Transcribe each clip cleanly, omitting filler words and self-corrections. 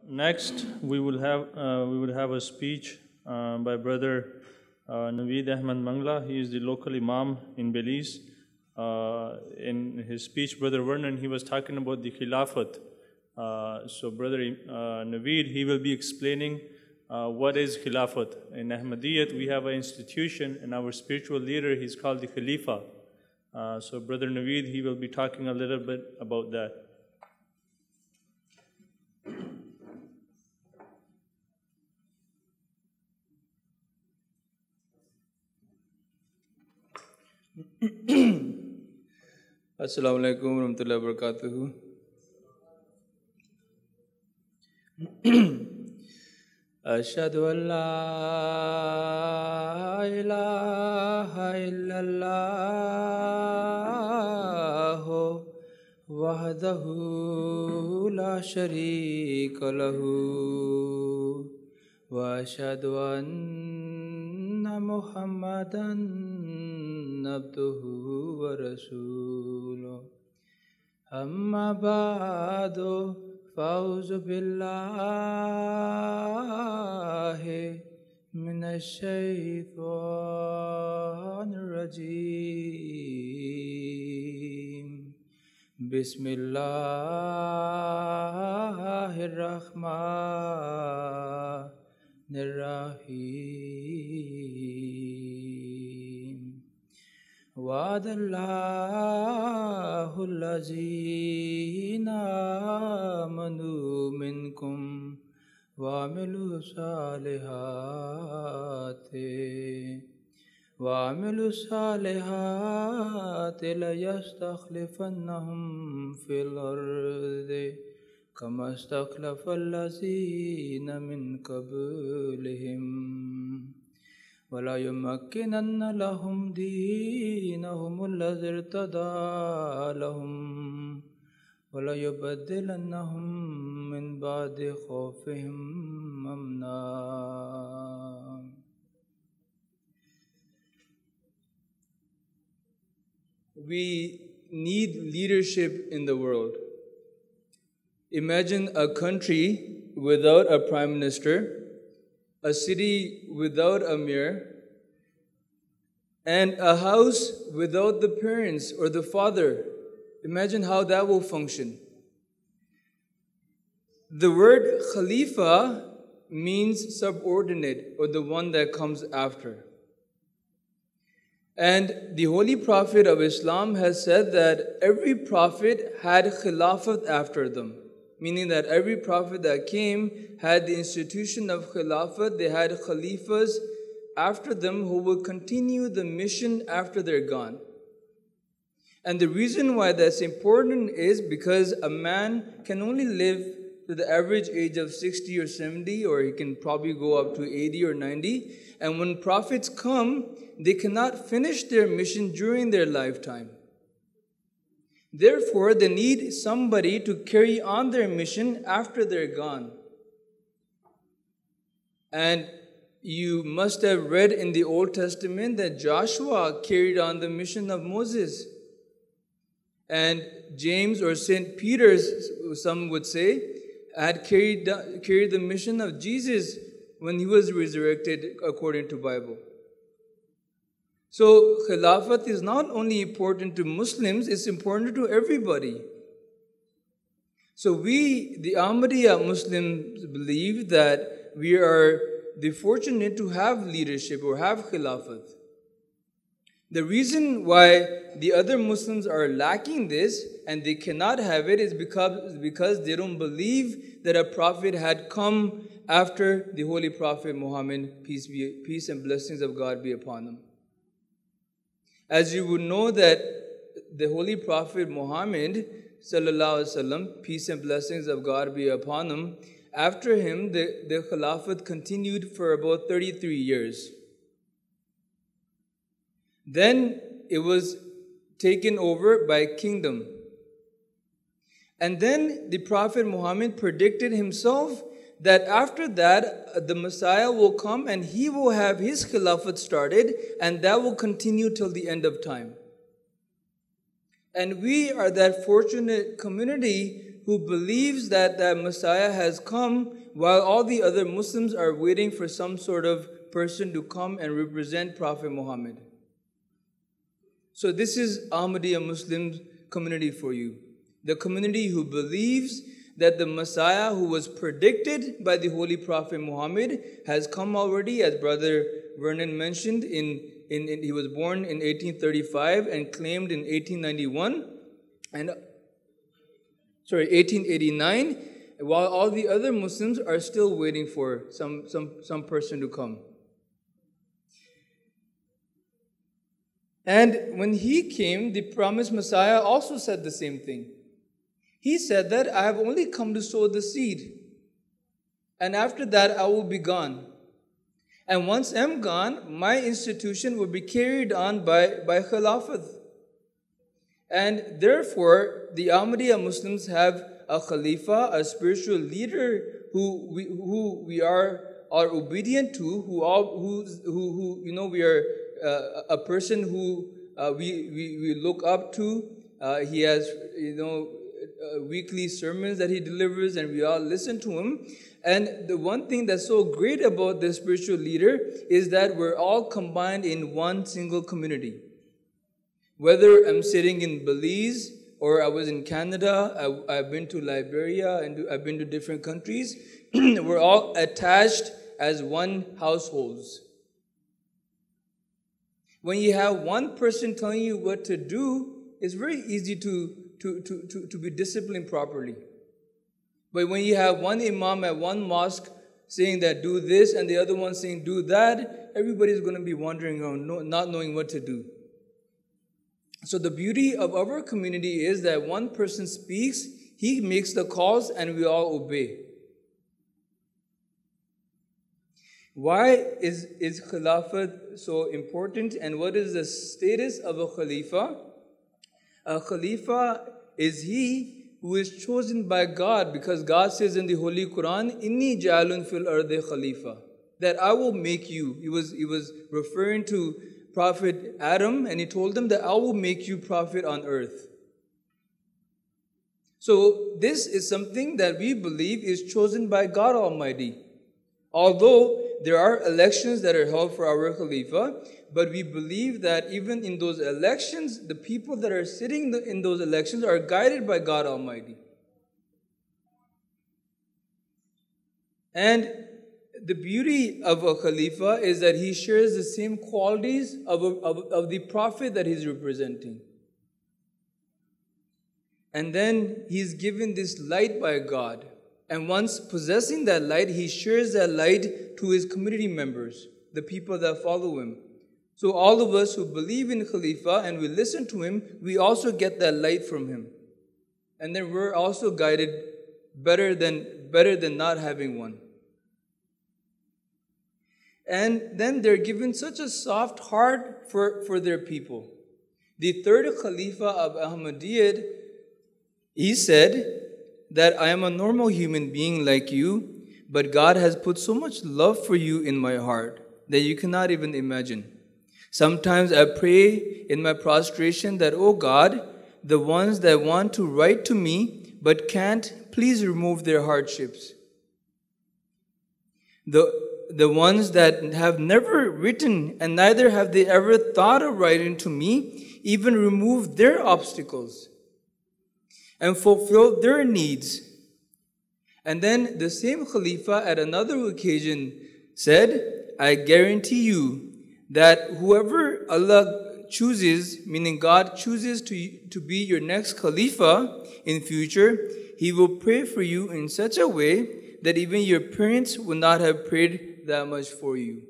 Next, we will have a speech by Brother Naveed Mangla. He is the local Imam in Belize. In his speech, Brother Vernon, he was talking about the Khilafat. So Brother Naveed, he will be explaining what is Khilafat. In Ahmadiyya, we have an institution, and our spiritual leader, he's called the Khalifa. So Brother Naveed, he will be talking a little bit about that. Assalamu alaikum warahmatullahi wabarakatuh. Ashhadu an la ilaha illallah wahdahu la sharika lahu wa ashhadu anna Muhammadan abduhu wa rasuluh. Amma ba'du, fa'uzu billahi minash shaytanir rajim. Bismillahir rahmanir rahim. وعد الله الذين آمنوا منكم وعملوا الصالحات ليستخلفنهم في الأرض كما استخلف الذين من قبلهم ولا يمكنن لهم دينهم الذي ارتضى لهم ولا يبدلنهم من بعد خوفهم أمنا. We need leadership in the world. Imagine a country without a prime minister, a city without a mayor, and a house without the parents or the father. Imagine how that will function. The word Khalifa means subordinate, or the one that comes after. And the Holy Prophet of Islam has said that every prophet had Khilafat after them. Meaning that every prophet that came had the institution of Khilafat. They had Khalifas after them who will continue the mission after they're gone. And the reason why that's important is because a man can only live to the average age of 60 or 70, or he can probably go up to 80 or 90. And when prophets come, they cannot finish their mission during their lifetime. Therefore, they need somebody to carry on their mission after they're gone. And you must have read in the Old Testament that Joshua carried on the mission of Moses. And James, or St. Peter, some would say, had carried the mission of Jesus when he was resurrected according to Bible. So Khilafat is not only important to Muslims, it's important to everybody. So we, the Ahmadiyya Muslims, believe that we are the fortunate to have leadership or have Khilafat. The reason why the other Muslims are lacking this and they cannot have it is because they don't believe that a prophet had come after the Holy Prophet Muhammad, peace and blessings of God be upon him. As you would know that the Holy Prophet Muhammad, sallallahu alaihi wasallam, peace and blessings of God be upon him, after him the Khilafat continued for about 33 years. Then it was taken over by kingdom. And then the Prophet Muhammad predicted himself that after that, the Messiah will come and he will have his Khilafat started, and that will continue till the end of time. And we are that fortunate community who believes that the Messiah has come while all the other Muslims are waiting for some sort of person to come and represent Prophet Muhammad. So this is Ahmadiyya Muslim community for you. The community who believes that the Messiah who was predicted by the Holy Prophet Muhammad has come already, as Brother Vernon mentioned. He was born in 1835 and claimed in 1889, while all the other Muslims are still waiting for some person to come. And when he came, the promised Messiah also said the same thing. He said that I have only come to sow the seed, and after that I will be gone. And once I'm gone, my institution will be carried on by Khilafat. And therefore, the Ahmadiyya Muslims have a Khalifa, a spiritual leader who we are obedient to, we are a person who we look up to. He has weekly sermons that he delivers, and we all listen to him. And the one thing that's so great about the spiritual leader is that we're all combined in one single community. Whether I'm sitting in Belize or I was in Canada, I've been to Liberia, and I've been to different countries, we're all attached as one households. When you have one person telling you what to do, it's very easy to be disciplined properly. But when you have one imam at one mosque saying that do this and the other one saying do that, everybody's going to be wandering around, not knowing what to do. So the beauty of our community is that one person speaks, he makes the calls, and we all obey. Why is Khilafat so important, and what is the status of a Khalifa? A Khalifa is he who is chosen by God, because God says in the Holy Quran, Inni ja'alun fil ardi khalifa, that I will make you. He was referring to Prophet Adam, and he told him that I will make you prophet on earth. So this is something that we believe is chosen by God Almighty. Although there are elections that are held for our Khalifa, but we believe that even in those elections, the people that are sitting in those elections are guided by God Almighty. And the beauty of a Khalifa is that he shares the same qualities of the Prophet that he's representing. And then he's given this light by God. And once possessing that light, he shares that light to his community members, the people that follow him. So all of us who believe in Khalifa and we listen to him, we also get that light from him. And then we're also guided better than not having one. And then they're given such a soft heart for their people. The third Khalifa of Ahmadiyya, he said that I am a normal human being like you, but God has put so much love for you in my heart that you cannot even imagine. Sometimes I pray in my prostration that, oh God, the ones that want to write to me but can't, please remove their hardships. The ones that have never written and neither have they ever thought of writing to me, even remove their obstacles and fulfill their needs. And then the same Khalifa at another occasion said, I guarantee you that whoever Allah chooses, meaning God chooses to be your next Khalifa in future, He will pray for you in such a way that even your parents would not have prayed that much for you.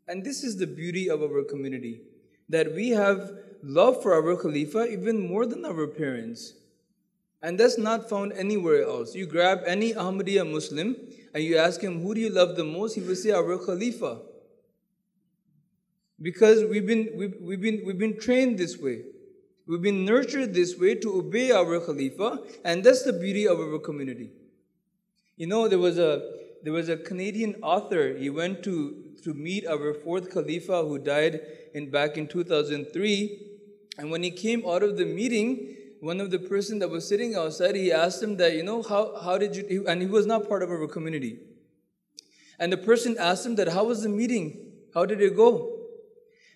And this is the beauty of our community, that we have love for our Khalifa even more than our parents. And that's not found anywhere else. You grab any Ahmadiyya Muslim and you ask him, who do you love the most? He will say, our Khalifa. Because we've been trained this way. We've been nurtured this way to obey our Khalifa, and that's the beauty of our community. You know, there was a Canadian author. He went to meet our fourth Khalifa who died back in 2003. And when he came out of the meeting, one of the person that was sitting outside, he asked him that, how did you, and he was not part of our community. And the person asked him that, how was the meeting? How did it go?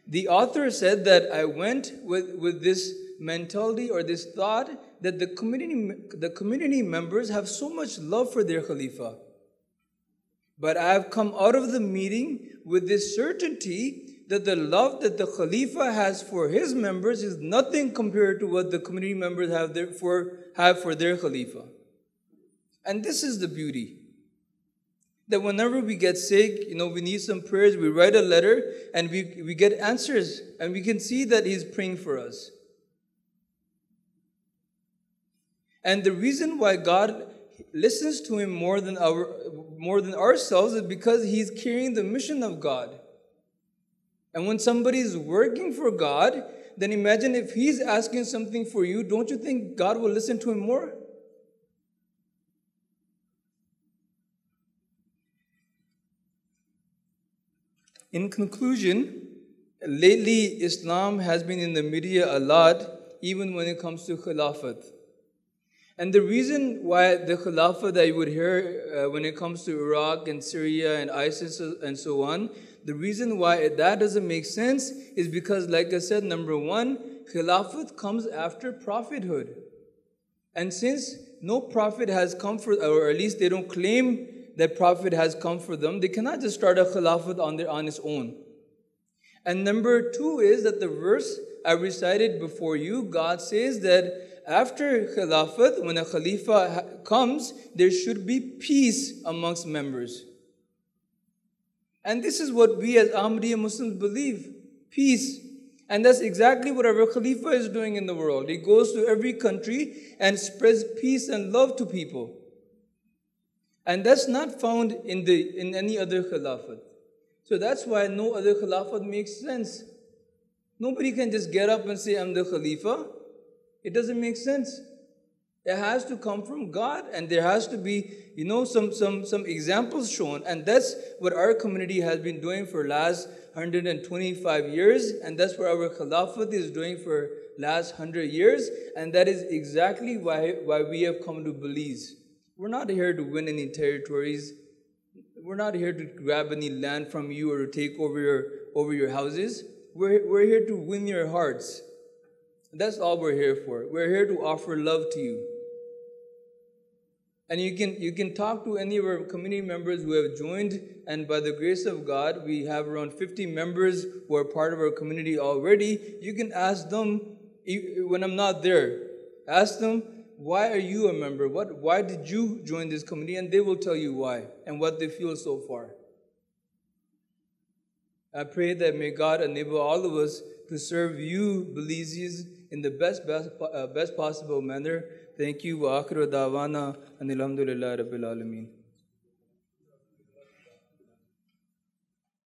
The author said that I went with this mentality or this thought that the community members have so much love for their Khalifa. But I have come out of the meeting with this certainty that the love that the Khalifa has for his members is nothing compared to what the community members have for their Khalifa. And this is the beauty. That whenever we get sick, we need some prayers, we write a letter and we get answers and we can see that he's praying for us. And the reason why God listens to him more than ourselves is because he's carrying the mission of God. And when somebody is working for God, then imagine if he's asking something for you, don't you think God will listen to him more? In conclusion, lately Islam has been in the media a lot, even when it comes to Khilafat. And the reason why the Khilafah that you would hear when it comes to Iraq and Syria and ISIS and so on, the reason why that doesn't make sense is because, like I said, number one, Khilafat comes after prophethood. And since no prophet has come for, or at least they don't claim that prophet has come for them, they cannot just start a Khilafat on its own. And number two is that the verse I recited before you, God says that after Khilafat, when a Khalifa comes, there should be peace amongst members. And this is what we as Ahmadiyya Muslims believe, peace. And that's exactly what our Khalifa is doing in the world. He goes to every country and spreads peace and love to people. And that's not found in any other Khilafat. So that's why no other Khilafat makes sense. Nobody can just get up and say, I'm the Khalifa. It doesn't make sense. It has to come from God, and there has to be, some examples shown. And that's what our community has been doing for the last 125 years, and that's what our Khilafat is doing for last 100 years, and that is exactly why we have come to Belize. We're not here to win any territories. We're not here to grab any land from you or to take over your houses. We're here to win your hearts. That's all we're here for. We're here to offer love to you. And you can talk to any of our community members who have joined, and by the grace of God, we have around 50 members who are part of our community already. You can ask them, when I'm not there, ask them, why are you a member? Why did you join this community? And they will tell you why and what they feel so far. I pray that may God enable all of us to serve you, Belizeans, in the best possible manner. Thank you. Wa akhiru da'wana anil hamdulillahi rabbil alameen.